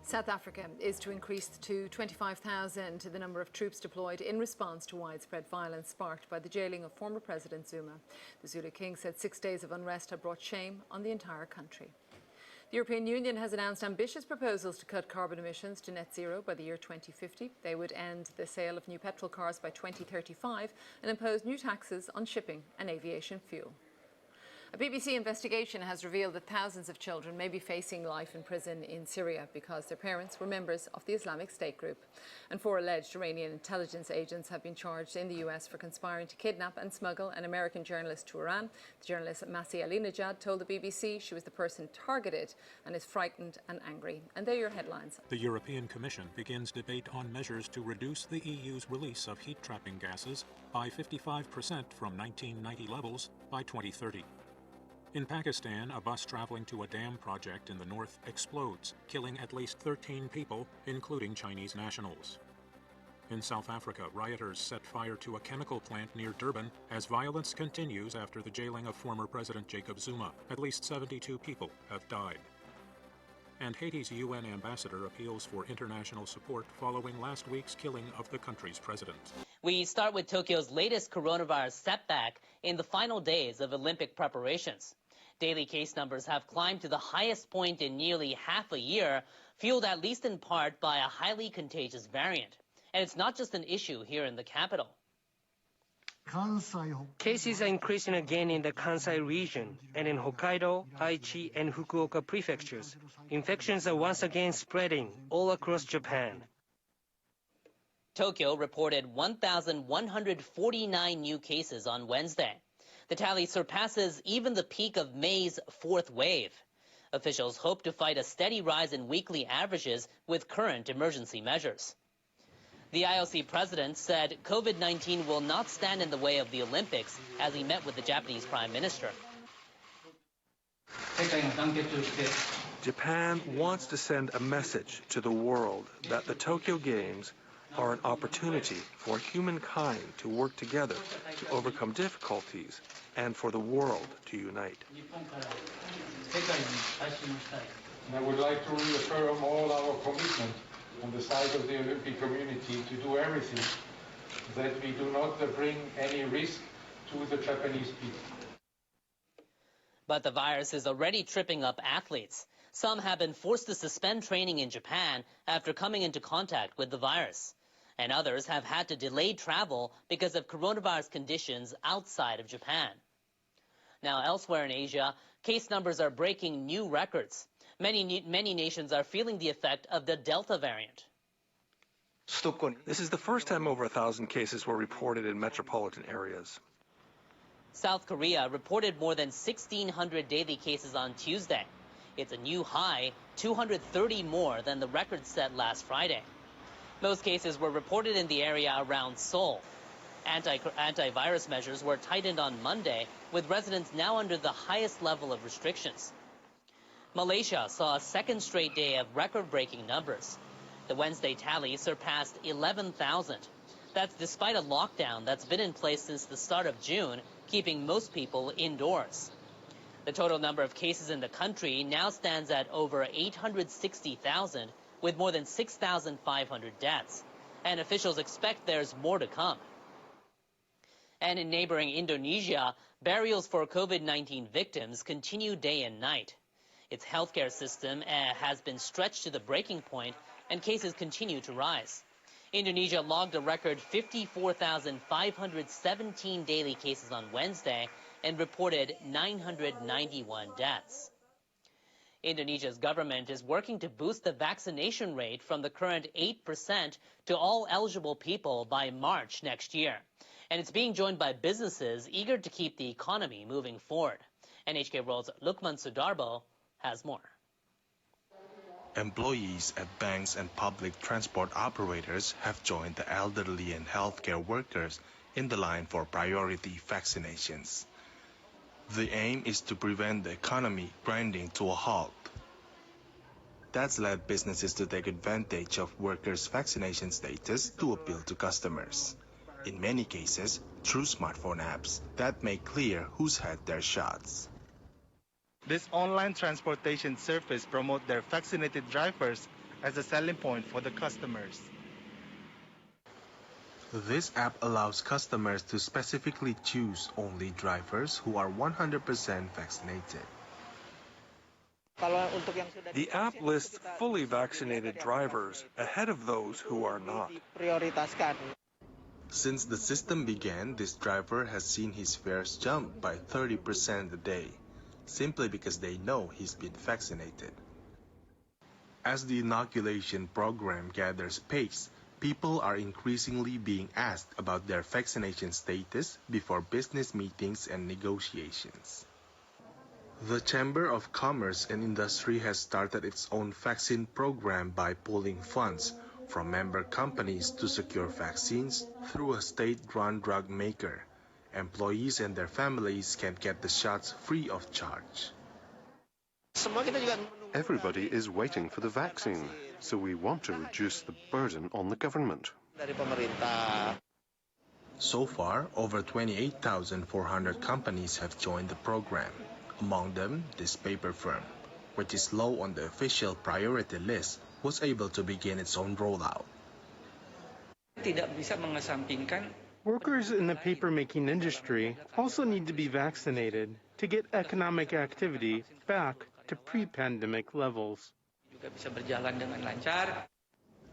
South Africa is to increase to 25,000 the number of troops deployed in response to widespread violence sparked by the jailing of former President Zuma. The Zulu king said 6 days of unrest have brought shame on the entire country. The European Union has announced ambitious proposals to cut carbon emissions to net zero by the year 2050. They would end the sale of new petrol cars by 2035 and impose new taxes on shipping and aviation fuel. A BBC investigation has revealed that thousands of children may be facing life in prison in Syria because their parents were members of the Islamic State group. And 4 alleged Iranian intelligence agents have been charged in the US for conspiring to kidnap and smuggle an American journalist to Iran. The journalist Masih Alinejad told the BBC she was the person targeted and is frightened and angry. And they're your headlines. The European Commission begins debate on measures to reduce the EU's release of heat-trapping gases by 55% from 1990 levels by 2030. In Pakistan, a bus traveling to a dam project in the north explodes, killing at least 13 people, including Chinese nationals. In South Africa, rioters set fire to a chemical plant near Durban as violence continues after the jailing of former President Jacob Zuma. At least 72 people have died. And Haiti's UN ambassador appeals for international support following last week's killing of the country's president. We start with Tokyo's latest coronavirus setback in the final days of Olympic preparations. Daily case numbers have climbed to the highest point in nearly half a year, fueled at least in part by a highly contagious variant. And it's not just an issue here in the capital. Cases are increasing again in the Kansai region and in Hokkaido, Aichi, and Fukuoka prefectures. Infections are once again spreading all across Japan. Tokyo reported 1,149 new cases on Wednesday. The tally surpasses even the peak of May's 4th wave. Officials hope to fight a steady rise in weekly averages with current emergency measures. The IOC president said COVID-19 will not stand in the way of the Olympics as he met with the Japanese Prime Minister. Japan wants to send a message to the world that the Tokyo Games are an opportunity for humankind to work together to overcome difficulties and for the world to unite. I would like to reaffirm all our commitment on the side of the Olympic community to do everything that we do not bring any risk to the Japanese people. But the virus is already tripping up athletes. Some have been forced to suspend training in Japan after coming into contact with the virus. And others have had to delay travel because of coronavirus conditions outside of Japan. Now, elsewhere in Asia, case numbers are breaking new records. Many nations are feeling the effect of the Delta variant. This is the first time over 1,000 cases were reported in metropolitan areas. South Korea reported more than 1,600 daily cases on Tuesday. It's a new high, 230 more than the record set last Friday. Most cases were reported in the area around Seoul. Antivirus measures were tightened on Monday, with residents now under the highest level of restrictions. Malaysia saw a second straight day of record-breaking numbers. The Wednesday tally surpassed 11,000. That's despite a lockdown that's been in place since the start of June, keeping most people indoors. The total number of cases in the country now stands at over 860,000, with more than 6,500 deaths. And officials expect there's more to come. And in neighboring Indonesia, burials for COVID-19 victims continue day and night. Its healthcare system has been stretched to the breaking point, and cases continue to rise. Indonesia logged a record 54,517 daily cases on Wednesday and reported 991 deaths. Indonesia's government is working to boost the vaccination rate from the current 8% to all eligible people by March next year. And it's being joined by businesses eager to keep the economy moving forward. NHK World's Lukman Sudarbo has more. Employees at banks and public transport operators have joined the elderly and healthcare workers in the line for priority vaccinations. The aim is to prevent the economy grinding to a halt. That's led businesses to take advantage of workers' vaccination status to appeal to customers. In many cases, through smartphone apps that make clear who's had their shots. This online transportation service promotes their vaccinated drivers as a selling point for the customers. This app allows customers to specifically choose only drivers who are 100% vaccinated. The app lists fully vaccinated drivers ahead of those who are not. Since the system began, this driver has seen his fares jump by 30% a day, simply because they know he's been vaccinated. As the inoculation program gathers pace, people are increasingly being asked about their vaccination status before business meetings and negotiations. The Chamber of Commerce and Industry has started its own vaccine program by pooling funds from member companies to secure vaccines through a state-run drug maker. Employees and their families can get the shots free of charge. Everybody is waiting for the vaccine, so we want to reduce the burden on the government. So far, over 28,400 companies have joined the program. Among them, this paper firm, which is low on the official priority list, was able to begin its own rollout. Workers in the paper-making industry also need to be vaccinated to get economic activity back to pre-pandemic levels.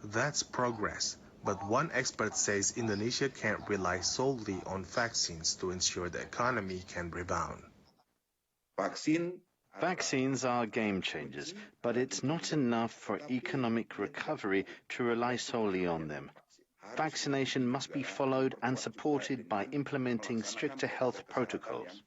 That's progress, but one expert says Indonesia can't rely solely on vaccines to ensure the economy can rebound. Vaccines are game changers, but it's not enough for economic recovery to rely solely on them. Vaccination must be followed and supported by implementing stricter health protocols.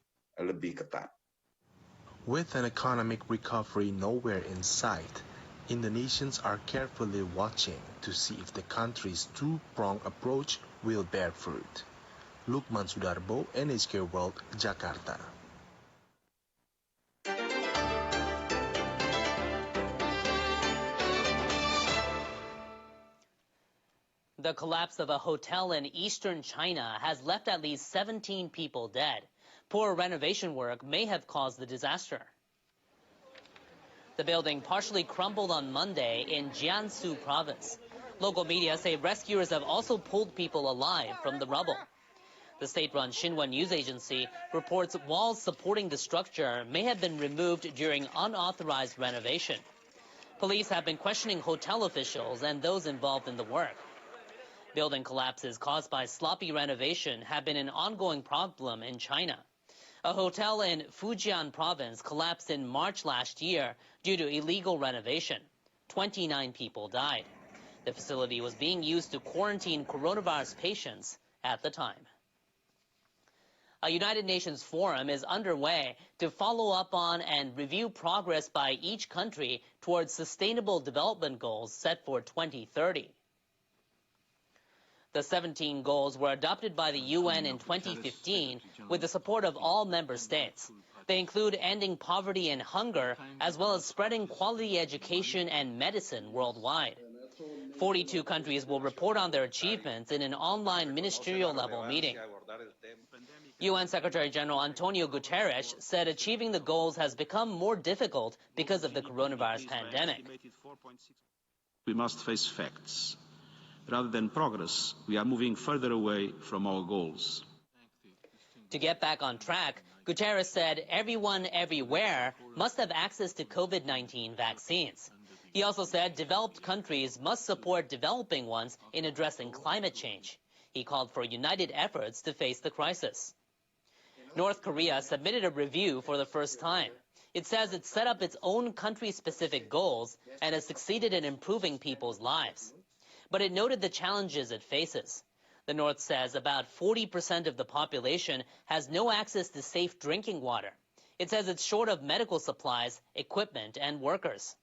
With an economic recovery nowhere in sight, Indonesians are carefully watching to see if the country's two-pronged approach will bear fruit. Lukman Sudarbo, NHK World, Jakarta. The collapse of a hotel in eastern China has left at least 17 people dead. Poor renovation work may have caused the disaster. The building partially crumbled on Monday in Jiangsu province. Local media say rescuers have also pulled people alive from the rubble. The state-run Xinhua news agency reports walls supporting the structure may have been removed during unauthorized renovation. Police have been questioning hotel officials and those involved in the work. Building collapses caused by sloppy renovation have been an ongoing problem in China. A hotel in Fujian province collapsed in March last year due to illegal renovation. 29 people died. The facility was being used to quarantine coronavirus patients at the time. A United Nations forum is underway to follow up on and review progress by each country towards sustainable development goals set for 2030. The 17 goals were adopted by the UN in 2015 with the support of all member states. They include ending poverty and hunger, as well as spreading quality education and medicine worldwide. 42 countries will report on their achievements in an online ministerial-level meeting. UN Secretary General Antonio Guterres said achieving the goals has become more difficult because of the coronavirus pandemic. We must face facts. Rather than progress, we are moving further away from our goals. To get back on track, Guterres said everyone everywhere must have access to COVID-19 vaccines. He also said developed countries must support developing ones in addressing climate change. He called for united efforts to face the crisis. North Korea submitted a review for the first time. It says it set up its own country-specific goals and has succeeded in improving people's lives. But it noted the challenges it faces. The North says about 40% of the population has no access to safe drinking water. It says it's short of medical supplies, equipment, and workers.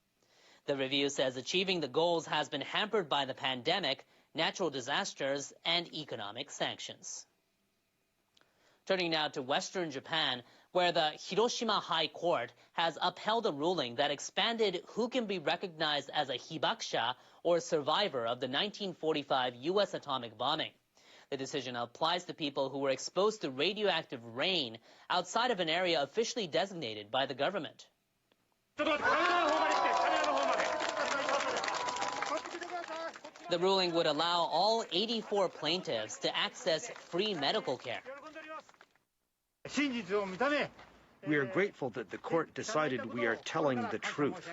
The review says achieving the goals has been hampered by the pandemic, natural disasters, and economic sanctions. Turning now to Western Japan, where the Hiroshima High Court has upheld a ruling that expanded who can be recognized as a hibakusha, or survivor of the 1945 U.S. atomic bombing. The decision applies to people who were exposed to radioactive rain outside of an area officially designated by the government. The ruling would allow all 84 plaintiffs to access free medical care. We are grateful that the court decided we are telling the truth.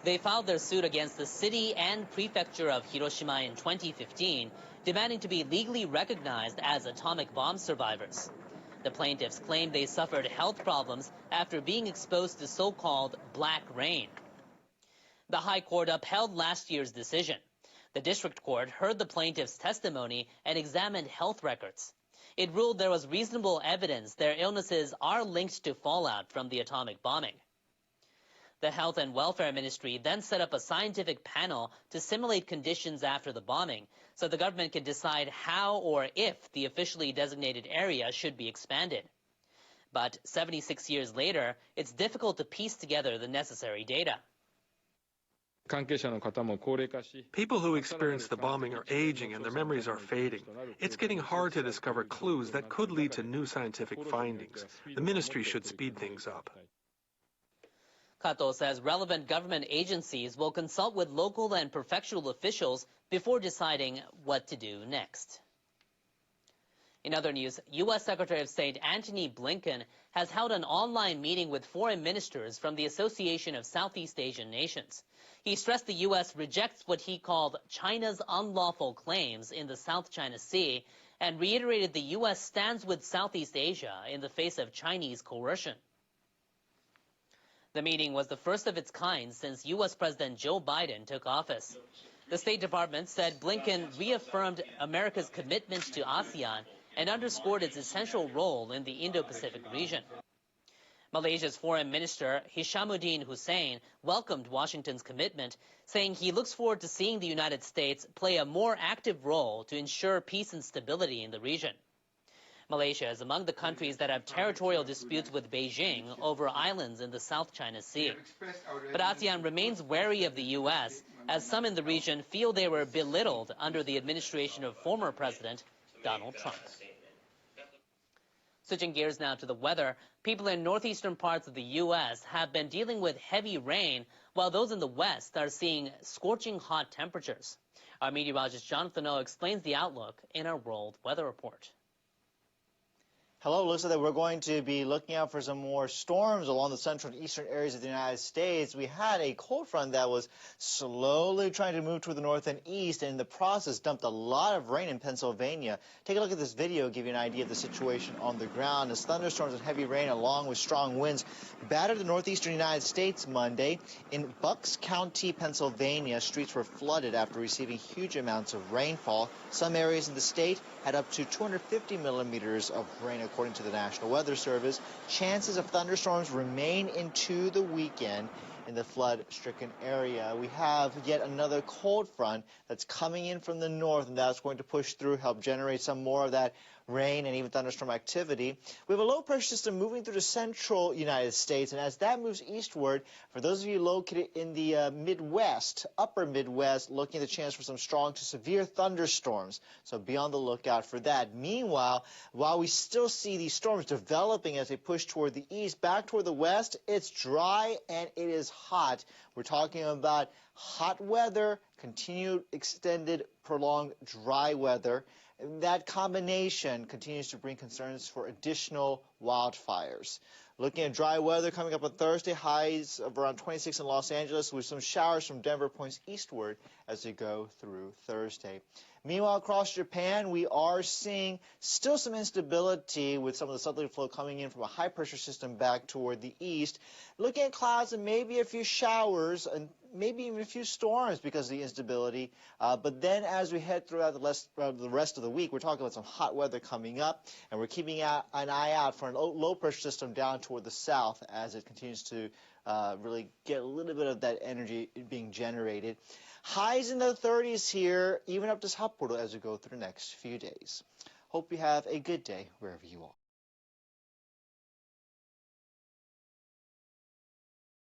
They filed their suit against the city and prefecture of Hiroshima in 2015, demanding to be legally recognized as atomic bomb survivors. The plaintiffs claim they suffered health problems after being exposed to so-called black rain. The High Court upheld last year's decision. The district court heard the plaintiffs' testimony and examined health records. It ruled there was reasonable evidence their illnesses are linked to fallout from the atomic bombing. The Health and Welfare Ministry then set up a scientific panel to simulate conditions after the bombing, so the government can decide how or if the officially designated area should be expanded. But 76 years later, it's difficult to piece together the necessary data. People who experienced the bombing are aging and their memories are fading. It's getting hard to discover clues that could lead to new scientific findings. The ministry should speed things up. Kato says relevant government agencies will consult with local and prefectural officials before deciding what to do next. In other news, U.S. Secretary of State Antony Blinken has held an online meeting with foreign ministers from the Association of Southeast Asian Nations. He stressed the U.S. rejects what he called China's unlawful claims in the South China Sea and reiterated the U.S. stands with Southeast Asia in the face of Chinese coercion. The meeting was the first of its kind since U.S. President Joe Biden took office. The State Department said Blinken reaffirmed America's commitment to ASEAN and underscored its essential role in the Indo-Pacific region. Malaysia's Foreign Minister Hishamuddin Hussein welcomed Washington's commitment, saying he looks forward to seeing the United States play a more active role to ensure peace and stability in the region. Malaysia is among the countries that have territorial disputes with Beijing over islands in the South China Sea. But ASEAN remains wary of the U.S., as some in the region feel they were belittled under the administration of former President Donald Trump. Switching gears now to the weather, people in northeastern parts of the U.S. have been dealing with heavy rain, while those in the west are seeing scorching hot temperatures. Our meteorologist Jonathan O explains the outlook in our World Weather Report. Hello, looks like that we're going to be looking out for some more storms along the central and eastern areas of the United States. We had a cold front that was slowly trying to move toward the north and east, and in the process dumped a lot of rain in Pennsylvania. Take a look at this video, give you an idea of the situation on the ground. As thunderstorms and heavy rain along with strong winds battered the northeastern United States Monday. In Bucks County, Pennsylvania, streets were flooded after receiving huge amounts of rainfall. Some areas in the state had up to 250 millimeters of rain, according to the National Weather Service. Chances of thunderstorms remain into the weekend in the flood-stricken area. We have yet another cold front that's coming in from the north, and that's going to push through, help generate some more of that rain and even thunderstorm activity. We have a low-pressure system moving through the central United States, and as that moves eastward, for those of you located in the Midwest, upper Midwest, looking at the chance for some strong to severe thunderstorms. So be on the lookout for that. Meanwhile, while we still see these storms developing as they push toward the east, back toward the west, it's dry and it is hot. We're talking about hot weather, continued, extended, prolonged dry weather. That combination continues to bring concerns for additional wildfires. Looking at dry weather coming up on Thursday, highs of around 26 in Los Angeles with some showers from Denver points eastward as we go through Thursday. Meanwhile, across Japan, we are seeing still some instability with some of the southerly flow coming in from a high-pressure system back toward the east. Looking at clouds and maybe a few showers and maybe even a few storms because of the instability. But then as we head throughout the rest of the week, we're talking about some hot weather coming up, and we're keeping an eye out for a low-pressure system down toward the south as it continues to really get a little bit of that energy being generated. Highs in the 30s here, even up to Sapporo as we go through the next few days. Hope you have a good day wherever you are.